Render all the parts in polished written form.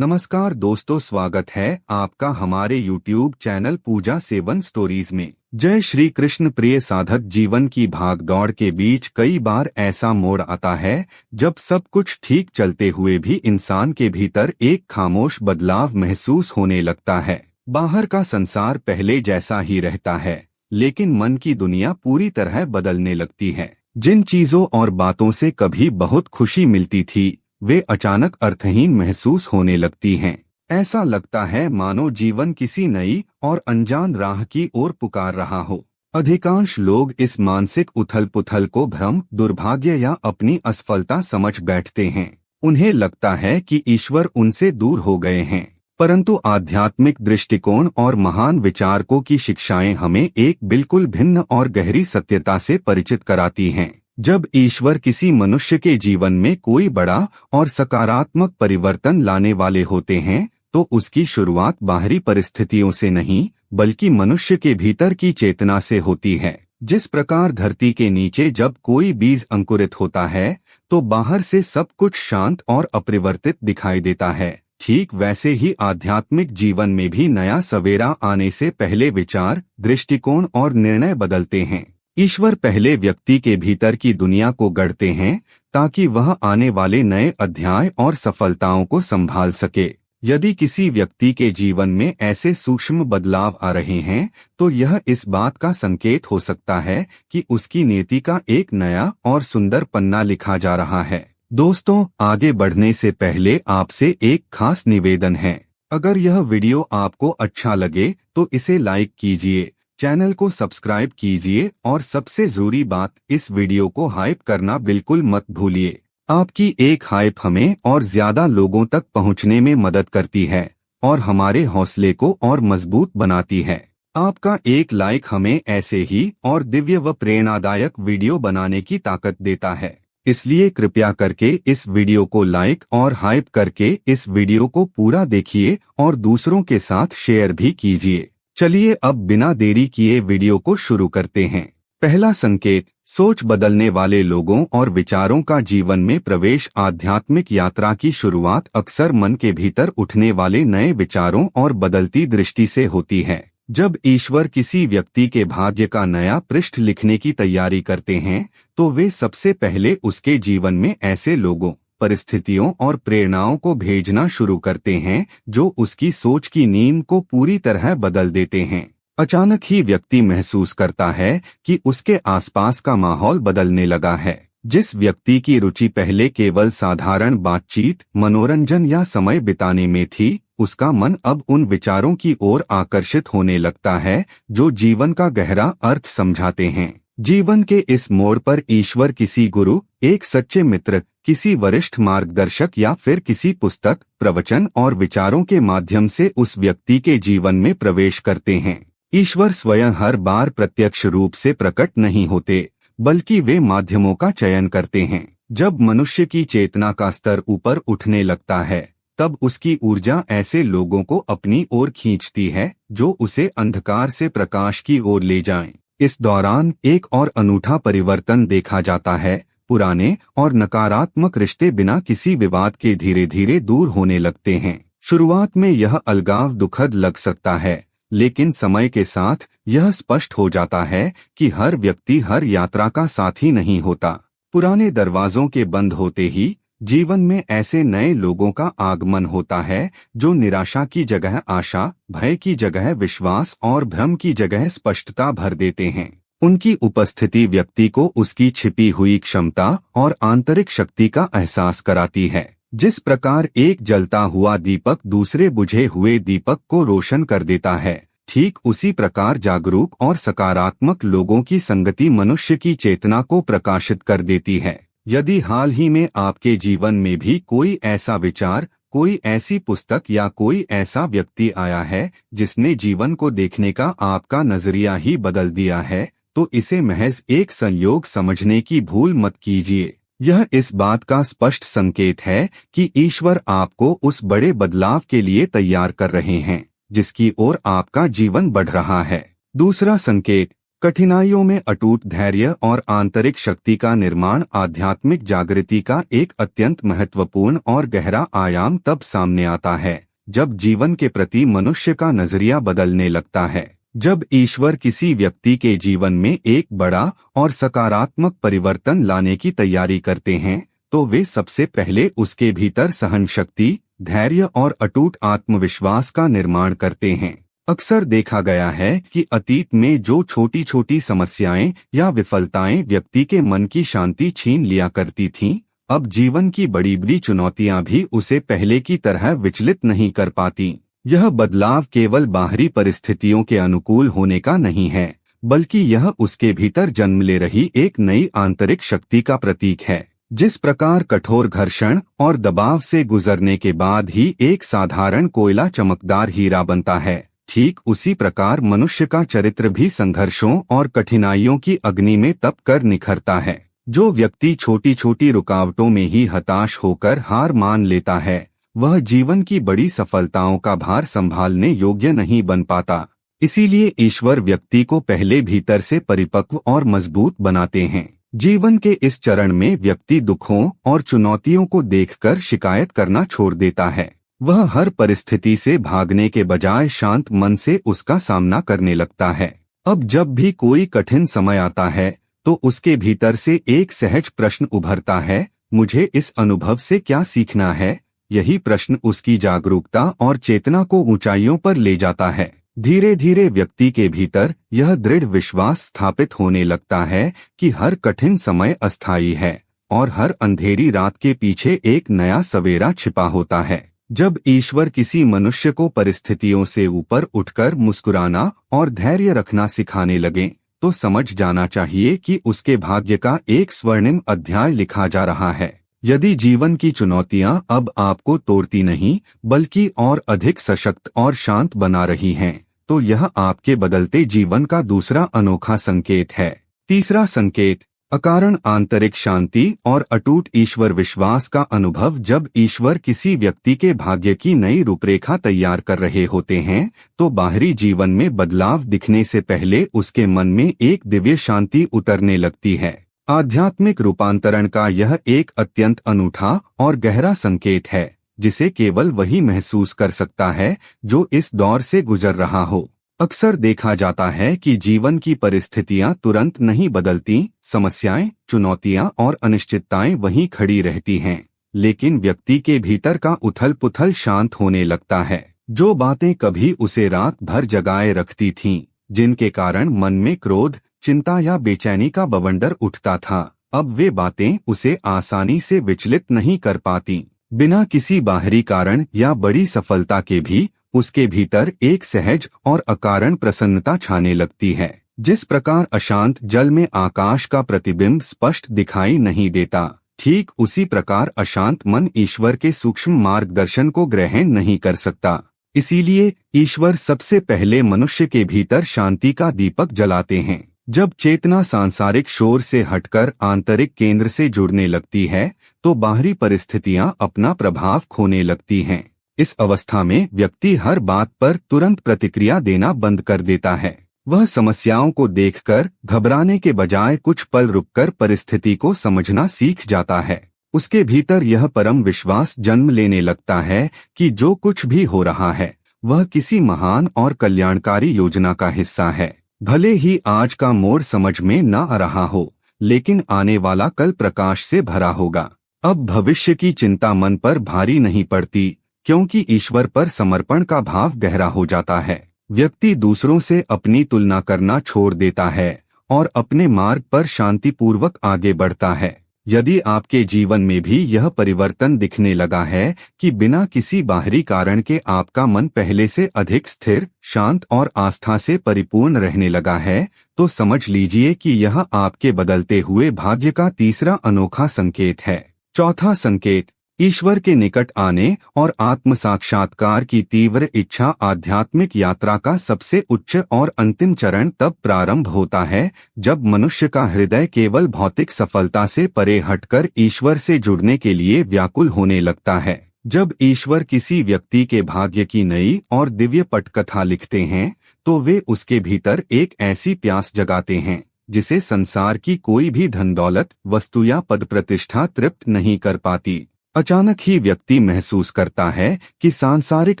नमस्कार दोस्तों, स्वागत है आपका हमारे YouTube चैनल पूजा सेवन स्टोरीज में। जय श्री कृष्ण। प्रिय साधक, जीवन की भागदौड़ के बीच कई बार ऐसा मोड़ आता है जब सब कुछ ठीक चलते हुए भी इंसान के भीतर एक खामोश बदलाव महसूस होने लगता है। बाहर का संसार पहले जैसा ही रहता है, लेकिन मन की दुनिया पूरी तरह बदलने लगती है। जिन चीजों और बातों से कभी बहुत खुशी मिलती थी, वे अचानक अर्थहीन महसूस होने लगती हैं। ऐसा लगता है मानो जीवन किसी नई और अनजान राह की ओर पुकार रहा हो। अधिकांश लोग इस मानसिक उथल-पुथल को भ्रम, दुर्भाग्य या अपनी असफलता समझ बैठते हैं। उन्हें लगता है कि ईश्वर उनसे दूर हो गए हैं, परंतु आध्यात्मिक दृष्टिकोण और महान विचारकों की शिक्षाएं हमें एक बिल्कुल भिन्न और गहरी सत्यता से परिचित कराती हैं। जब ईश्वर किसी मनुष्य के जीवन में कोई बड़ा और सकारात्मक परिवर्तन लाने वाले होते हैं, तो उसकी शुरुआत बाहरी परिस्थितियों से नहीं, बल्कि मनुष्य के भीतर की चेतना से होती है। जिस प्रकार धरती के नीचे जब कोई बीज अंकुरित होता है, तो बाहर से सब कुछ शांत और अपरिवर्तित दिखाई देता है, ठीक वैसे ही आध्यात्मिक जीवन में भी नया सवेरा आने से पहले विचार, दृष्टिकोण और निर्णय बदलते हैं। ईश्वर पहले व्यक्ति के भीतर की दुनिया को गढ़ते हैं, ताकि वह आने वाले नए अध्याय और सफलताओं को संभाल सके। यदि किसी व्यक्ति के जीवन में ऐसे सूक्ष्म बदलाव आ रहे हैं, तो यह इस बात का संकेत हो सकता है कि उसकी नीति का एक नया और सुंदर पन्ना लिखा जा रहा है। दोस्तों, आगे बढ़ने से पहले आपसे एक खास निवेदन है। अगर यह वीडियो आपको अच्छा लगे तो इसे लाइक कीजिए, चैनल को सब्सक्राइब कीजिए और सबसे जरूरी बात, इस वीडियो को हाइप करना बिल्कुल मत भूलिए। आपकी एक हाइप हमें और ज्यादा लोगों तक पहुंचने में मदद करती है और हमारे हौसले को और मजबूत बनाती है। आपका एक लाइक हमें ऐसे ही और दिव्य व प्रेरणादायक वीडियो बनाने की ताकत देता है। इसलिए कृपया करके इस वीडियो को लाइक और हाइप करके इस वीडियो को पूरा देखिए और दूसरों के साथ शेयर भी कीजिए। चलिए अब बिना देरी किए वीडियो को शुरू करते हैं। पहला संकेत, सोच बदलने वाले लोगों और विचारों का जीवन में प्रवेश। आध्यात्मिक यात्रा की शुरुआत अक्सर मन के भीतर उठने वाले नए विचारों और बदलती दृष्टि से होती है। जब ईश्वर किसी व्यक्ति के भाग्य का नया पृष्ठ लिखने की तैयारी करते हैं, तो वे सबसे पहले उसके जीवन में ऐसे लोगों, परिस्थितियों और प्रेरणाओं को भेजना शुरू करते हैं जो उसकी सोच की नींव को पूरी तरह बदल देते हैं। अचानक ही व्यक्ति महसूस करता है कि उसके आसपास का माहौल बदलने लगा है। जिस व्यक्ति की रुचि पहले केवल साधारण बातचीत, मनोरंजन या समय बिताने में थी, उसका मन अब उन विचारों की ओर आकर्षित होने लगता है जो जीवन का गहरा अर्थ समझाते हैं। जीवन के इस मोड़ पर ईश्वर किसी गुरु, एक सच्चे मित्र, किसी वरिष्ठ मार्गदर्शक या फिर किसी पुस्तक, प्रवचन और विचारों के माध्यम से उस व्यक्ति के जीवन में प्रवेश करते हैं। ईश्वर स्वयं हर बार प्रत्यक्ष रूप से प्रकट नहीं होते, बल्कि वे माध्यमों का चयन करते हैं। जब मनुष्य की चेतना का स्तर ऊपर उठने लगता है, तब उसकी ऊर्जा ऐसे लोगों को अपनी ओर खींचती है जो उसे अंधकार से प्रकाश की ओर ले जाएं। इस दौरान एक और अनूठा परिवर्तन देखा जाता है। पुराने और नकारात्मक रिश्ते बिना किसी विवाद के धीरे धीरे दूर होने लगते हैं। शुरुआत में यह अलगाव दुखद लग सकता है, लेकिन समय के साथ यह स्पष्ट हो जाता है कि हर व्यक्ति हर यात्रा का साथी नहीं होता। पुराने दरवाजों के बंद होते ही जीवन में ऐसे नए लोगों का आगमन होता है जो निराशा की जगह आशा, भय की जगह विश्वास और भ्रम की जगह स्पष्टता भर देते हैं। उनकी उपस्थिति व्यक्ति को उसकी छिपी हुई क्षमता और आंतरिक शक्ति का एहसास कराती है। जिस प्रकार एक जलता हुआ दीपक दूसरे बुझे हुए दीपक को रोशन कर देता है, ठीक उसी प्रकार जागरूक और सकारात्मक लोगों की संगति मनुष्य की चेतना को प्रकाशित कर देती है। यदि हाल ही में आपके जीवन में भी कोई ऐसा विचार, कोई ऐसी पुस्तक या कोई ऐसा व्यक्ति आया है जिसने जीवन को देखने का आपका नजरिया ही बदल दिया है, तो इसे महज एक संयोग समझने की भूल मत कीजिए। यह इस बात का स्पष्ट संकेत है कि ईश्वर आपको उस बड़े बदलाव के लिए तैयार कर रहे हैं जिसकी ओर आपका जीवन बढ़ रहा है। दूसरा संकेत, कठिनाइयों में अटूट धैर्य और आंतरिक शक्ति का निर्माण आध्यात्मिक जागृति का एक अत्यंत महत्वपूर्ण और गहरा आयाम तब सामने आता है जब जीवन के प्रति मनुष्य का नजरिया बदलने लगता है। जब ईश्वर किसी व्यक्ति के जीवन में एक बड़ा और सकारात्मक परिवर्तन लाने की तैयारी करते हैं तो वे सबसे पहले उसके भीतर सहन शक्ति, धैर्य और अटूट आत्मविश्वास का निर्माण करते हैं। अक्सर देखा गया है कि अतीत में जो छोटी छोटी समस्याएं या विफलताएं व्यक्ति के मन की शांति छीन लिया करती थीं, अब जीवन की बड़ी बड़ी चुनौतियां भी उसे पहले की तरह विचलित नहीं कर पाती। यह बदलाव केवल बाहरी परिस्थितियों के अनुकूल होने का नहीं है, बल्कि यह उसके भीतर जन्म ले रही एक नई आंतरिक शक्ति का प्रतीक है। जिस प्रकार कठोर घर्षण और दबाव से गुजरने के बाद ही एक साधारण कोयला चमकदार हीरा बनता है, ठीक उसी प्रकार मनुष्य का चरित्र भी संघर्षों और कठिनाइयों की अग्नि में तप कर निखरता है। जो व्यक्ति छोटी छोटी रुकावटों में ही हताश होकर हार मान लेता है, वह जीवन की बड़ी सफलताओं का भार संभालने योग्य नहीं बन पाता। इसीलिए ईश्वर व्यक्ति को पहले भीतर से परिपक्व और मजबूत बनाते हैं। जीवन के इस चरण में व्यक्ति दुखों और चुनौतियों को देखकर शिकायत करना छोड़ देता है। वह हर परिस्थिति से भागने के बजाय शांत मन से उसका सामना करने लगता है। अब जब भी कोई कठिन समय आता है तो उसके भीतर से एक सहज प्रश्न उभरता है, मुझे इस अनुभव से क्या सीखना है? यही प्रश्न उसकी जागरूकता और चेतना को ऊंचाइयों पर ले जाता है। धीरे धीरे व्यक्ति के भीतर यह दृढ़ विश्वास स्थापित होने लगता है कि हर कठिन समय अस्थायी है और हर अंधेरी रात के पीछे एक नया सवेरा छिपा होता है। जब ईश्वर किसी मनुष्य को परिस्थितियों से ऊपर उठकर मुस्कुराना और धैर्य रखना सिखाने लगे तो समझ जाना चाहिए कि उसके भाग्य का एक स्वर्णिम अध्याय लिखा जा रहा है। यदि जीवन की चुनौतियां अब आपको तोड़ती नहीं बल्कि और अधिक सशक्त और शांत बना रही हैं, तो यह आपके बदलते जीवन का दूसरा अनोखा संकेत है। तीसरा संकेत, अकारण आंतरिक शांति और अटूट ईश्वर विश्वास का अनुभव। जब ईश्वर किसी व्यक्ति के भाग्य की नई रूपरेखा तैयार कर रहे होते हैं तो बाहरी जीवन में बदलाव दिखने से पहले उसके मन में एक दिव्य शांति उतरने लगती है। आध्यात्मिक रूपांतरण का यह एक अत्यंत अनूठा और गहरा संकेत है जिसे केवल वही महसूस कर सकता है जो इस दौर से गुजर रहा हो। अक्सर देखा जाता है कि जीवन की परिस्थितियां तुरंत नहीं बदलती, समस्याएं, चुनौतियां और अनिश्चितताएं वहीं खड़ी रहती हैं, लेकिन व्यक्ति के भीतर का उथल पुथल शांत होने लगता है। जो बातें कभी उसे रात भर जगाए रखती थीं, जिनके कारण मन में क्रोध, चिंता या बेचैनी का बवंडर उठता था, अब वे बातें उसे आसानी से विचलित नहीं कर पाती। बिना किसी बाहरी कारण या बड़ी सफलता के भी उसके भीतर एक सहज और अकारण प्रसन्नता छाने लगती है। जिस प्रकार अशांत जल में आकाश का प्रतिबिंब स्पष्ट दिखाई नहीं देता, ठीक उसी प्रकार अशांत मन ईश्वर के सूक्ष्म मार्गदर्शन को ग्रहण नहीं कर सकता। इसीलिए ईश्वर सबसे पहले मनुष्य के भीतर शांति का दीपक जलाते हैं। जब चेतना सांसारिक शोर से हटकर आंतरिक केंद्र से जुड़ने लगती है तो बाहरी परिस्थितियां अपना प्रभाव खोने लगती हैं। इस अवस्था में व्यक्ति हर बात पर तुरंत प्रतिक्रिया देना बंद कर देता है। वह समस्याओं को देखकर घबराने के बजाय कुछ पल रुककर परिस्थिति को समझना सीख जाता है। उसके भीतर यह परम विश्वास जन्म लेने लगता है कि जो कुछ भी हो रहा है वह किसी महान और कल्याणकारी योजना का हिस्सा है। भले ही आज का मोड़ समझ में न आ रहा हो, लेकिन आने वाला कल प्रकाश से भरा होगा। अब भविष्य की चिंता मन पर भारी नहीं पड़ती, क्योंकि ईश्वर पर समर्पण का भाव गहरा हो जाता है। व्यक्ति दूसरों से अपनी तुलना करना छोड़ देता है और अपने मार्ग पर शांतिपूर्वक आगे बढ़ता है। यदि आपके जीवन में भी यह परिवर्तन दिखने लगा है कि बिना किसी बाहरी कारण के आपका मन पहले से अधिक स्थिर, शांत और आस्था से परिपूर्ण रहने लगा है, तो समझ लीजिए कि यह आपके बदलते हुए भाग्य का तीसरा अनोखा संकेत है। चौथा संकेत, ईश्वर के निकट आने और आत्म साक्षात्कार की तीव्र इच्छा। आध्यात्मिक यात्रा का सबसे उच्च और अंतिम चरण तब प्रारंभ होता है जब मनुष्य का हृदय केवल भौतिक सफलता से परे हटकर ईश्वर से जुड़ने के लिए व्याकुल होने लगता है। जब ईश्वर किसी व्यक्ति के भाग्य की नई और दिव्य पटकथा लिखते हैं तो वे उसके भीतर एक ऐसी प्यास जगाते हैं जिसे संसार की कोई भी धन दौलत, वस्तु या पद प्रतिष्ठा तृप्त नहीं कर पाती। अचानक ही व्यक्ति महसूस करता है कि सांसारिक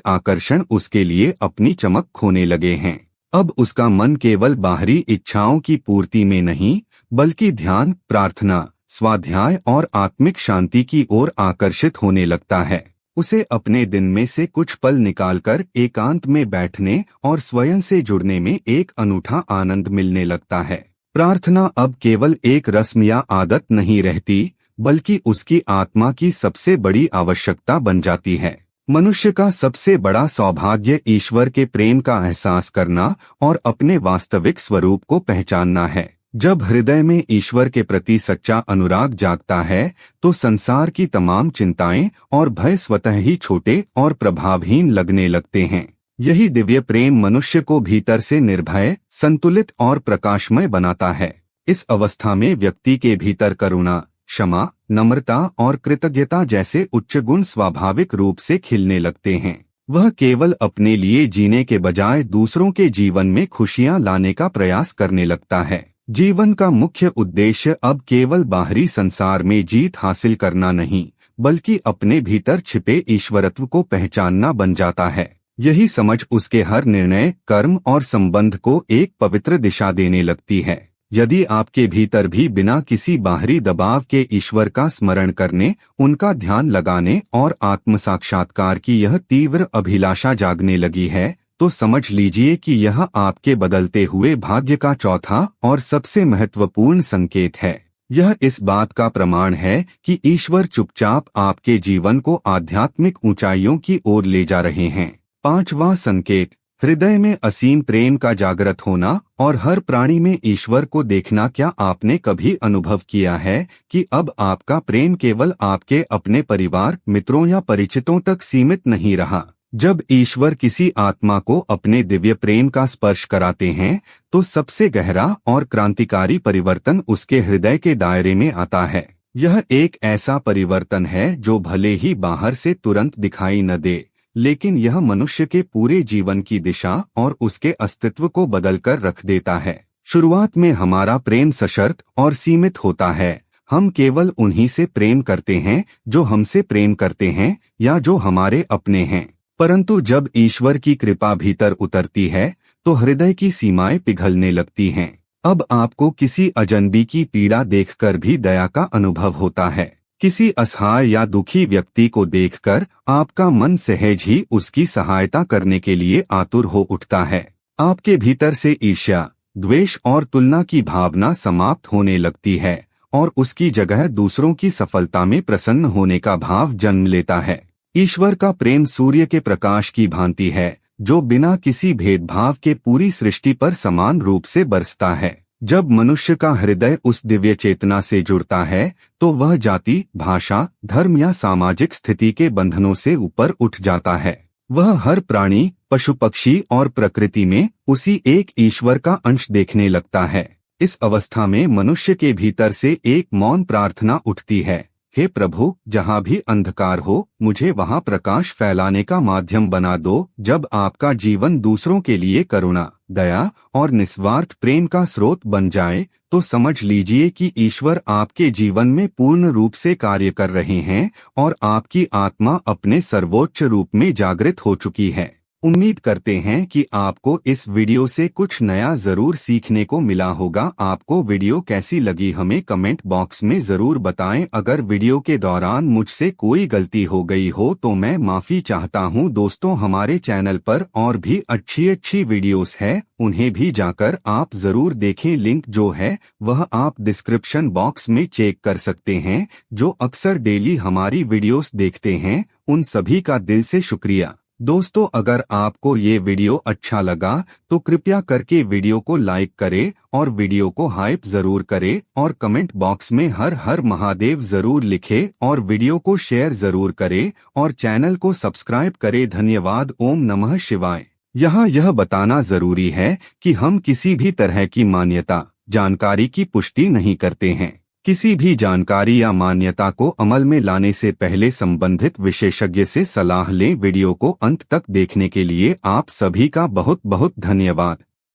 आकर्षण उसके लिए अपनी चमक खोने लगे हैं। अब उसका मन केवल बाहरी इच्छाओं की पूर्ति में नहीं, बल्कि ध्यान, प्रार्थना, स्वाध्याय और आत्मिक शांति की ओर आकर्षित होने लगता है। उसे अपने दिन में से कुछ पल निकालकर एकांत में बैठने और स्वयं से जुड़ने में एक अनूठा आनंद मिलने लगता है। प्रार्थना अब केवल एक रस्म या आदत नहीं रहती, बल्कि उसकी आत्मा की सबसे बड़ी आवश्यकता बन जाती है। मनुष्य का सबसे बड़ा सौभाग्य ईश्वर के प्रेम का एहसास करना और अपने वास्तविक स्वरूप को पहचानना है। जब हृदय में ईश्वर के प्रति सच्चा अनुराग जागता है, तो संसार की तमाम चिंताएं और भय स्वतः ही छोटे और प्रभावहीन लगने लगते हैं। यही दिव्य प्रेम मनुष्य को भीतर से निर्भय, संतुलित और प्रकाशमय बनाता है। इस अवस्था में व्यक्ति के भीतर करुणा, क्षमा, नम्रता और कृतज्ञता जैसे उच्च गुण स्वाभाविक रूप से खिलने लगते हैं। वह केवल अपने लिए जीने के बजाय दूसरों के जीवन में खुशियां लाने का प्रयास करने लगता है। जीवन का मुख्य उद्देश्य अब केवल बाहरी संसार में जीत हासिल करना नहीं, बल्कि अपने भीतर छिपे ईश्वरत्व को पहचानना बन जाता है। यही समझ उसके हर निर्णय, कर्म और संबंध को एक पवित्र दिशा देने लगती है। यदि आपके भीतर भी बिना किसी बाहरी दबाव के ईश्वर का स्मरण करने, उनका ध्यान लगाने और आत्म साक्षात्कार की यह तीव्र अभिलाषा जागने लगी है, तो समझ लीजिए कि यह आपके बदलते हुए भाग्य का चौथा और सबसे महत्वपूर्ण संकेत है। यह इस बात का प्रमाण है कि ईश्वर चुपचाप आपके जीवन को आध्यात्मिक ऊंचाइयों की ओर ले जा रहे हैं। पांचवां संकेत, हृदय में असीम प्रेम का जागृत होना और हर प्राणी में ईश्वर को देखना। क्या आपने कभी अनुभव किया है कि अब आपका प्रेम केवल आपके अपने परिवार, मित्रों या परिचितों तक सीमित नहीं रहा? जब ईश्वर किसी आत्मा को अपने दिव्य प्रेम का स्पर्श कराते हैं, तो सबसे गहरा और क्रांतिकारी परिवर्तन उसके हृदय के दायरे में आता है। यह एक ऐसा परिवर्तन है जो भले ही बाहर से तुरंत दिखाई न दे, लेकिन यह मनुष्य के पूरे जीवन की दिशा और उसके अस्तित्व को बदलकर रख देता है। शुरुआत में हमारा प्रेम सशर्त और सीमित होता है। हम केवल उन्हीं से प्रेम करते हैं जो हमसे प्रेम करते हैं या जो हमारे अपने हैं। परंतु जब ईश्वर की कृपा भीतर उतरती है, तो हृदय की सीमाएं पिघलने लगती हैं। अब आपको किसी अजनबी की पीड़ा देखकर भी दया का अनुभव होता है। किसी असहाय या दुखी व्यक्ति को देखकर आपका मन सहज ही उसकी सहायता करने के लिए आतुर हो उठता है। आपके भीतर से ईर्ष्या, द्वेष और तुलना की भावना समाप्त होने लगती है और उसकी जगह दूसरों की सफलता में प्रसन्न होने का भाव जन्म लेता है। ईश्वर का प्रेम सूर्य के प्रकाश की भांति है, जो बिना किसी भेदभाव के पूरी सृष्टि पर समान रूप से बरसता है। जब मनुष्य का हृदय उस दिव्य चेतना से जुड़ता है, तो वह जाति, भाषा, धर्म या सामाजिक स्थिति के बंधनों से ऊपर उठ जाता है। वह हर प्राणी, पशु पक्षी और प्रकृति में उसी एक ईश्वर का अंश देखने लगता है। इस अवस्था में मनुष्य के भीतर से एक मौन प्रार्थना उठती है, हे प्रभु, जहाँ भी अंधकार हो, मुझे वहाँ प्रकाश फैलाने का माध्यम बना दो। जब आपका जीवन दूसरों के लिए करुणा, दया और निस्वार्थ प्रेम का स्रोत बन जाए, तो समझ लीजिए कि ईश्वर आपके जीवन में पूर्ण रूप से कार्य कर रहे हैं और आपकी आत्मा अपने सर्वोच्च रूप में जागृत हो चुकी है। उम्मीद करते हैं कि आपको इस वीडियो से कुछ नया जरूर सीखने को मिला होगा। आपको वीडियो कैसी लगी हमें कमेंट बॉक्स में जरूर बताएं। अगर वीडियो के दौरान मुझसे कोई गलती हो गई हो तो मैं माफी चाहता हूं। दोस्तों, हमारे चैनल पर और भी अच्छी वीडियोस है, उन्हें भी जाकर आप जरूर देखें। लिंक जो है वह आप डिस्क्रिप्शन बॉक्स में चेक कर सकते हैं। जो अक्सर डेली हमारी वीडियोस देखते हैं, उन सभी का दिल से शुक्रिया। दोस्तों, अगर आपको ये वीडियो अच्छा लगा तो कृपया करके वीडियो को लाइक करें और वीडियो को हाइप जरूर करें और कमेंट बॉक्स में हर हर महादेव जरूर लिखें और वीडियो को शेयर जरूर करें और चैनल को सब्सक्राइब करें। धन्यवाद। ओम नमः शिवाय। यहाँ यह बताना जरूरी है कि हम किसी भी तरह की मान्यता, जानकारी की पुष्टि नहीं करते हैं। किसी भी जानकारी या मान्यता को अमल में लाने से पहले संबंधित विशेषज्ञ से सलाह लें। वीडियो को अंत तक देखने के लिए आप सभी का बहुत बहुत धन्यवाद।